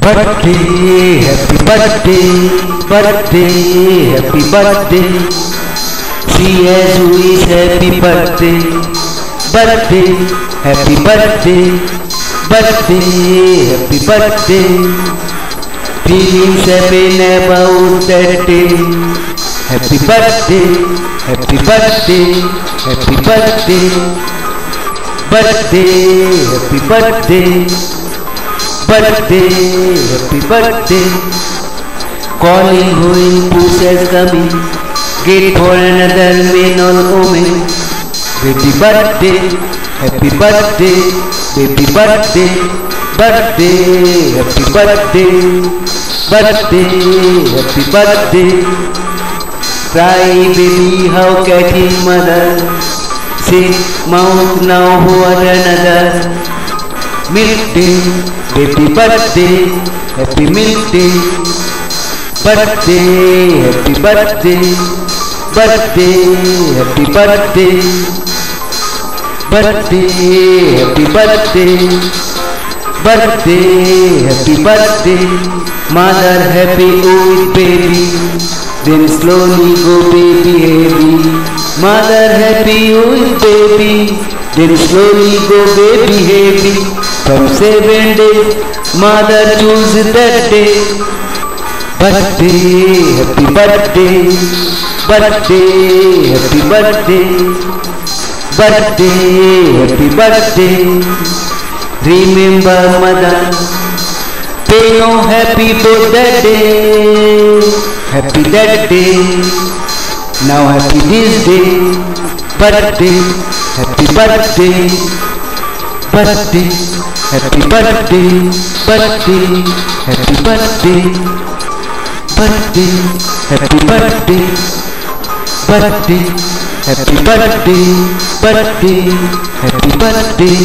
Birthday, happy birthday, birthday, happy birthday. She has wished happy birthday, birthday, happy birthday, birthday, happy birthday. Feelings happen about that day. Happy birthday, happy birthday, happy birthday, birthday, happy birthday. Birthday, happy birthday. Calling who in push has coming. Get for another man or woman. Happy birthday, happy birthday, happy birthday, birthday, happy birthday, birthday, happy birthday. Cry baby, how catching mother. Say mouth now who are another. Milk day, happy birthday, happy milk day, birthday, happy birthday, birthday, happy birthday, birthday, happy birthday, birthday, happy birthday. Mother happy with baby, then slowly go baby heavy. Mother happy with baby, then slowly go baby heavy. From 7 days, mother choose that day. Birthday, happy birthday, birthday, happy birthday, birthday, happy birthday. Remember mother, pay no happy for that day. Happy that day, now happy this day. Birthday, happy birthday, birthday, happy birthday, birthday, happy birthday, birthday, happy birthday, birthday, happy birthday, birthday, happy birthday.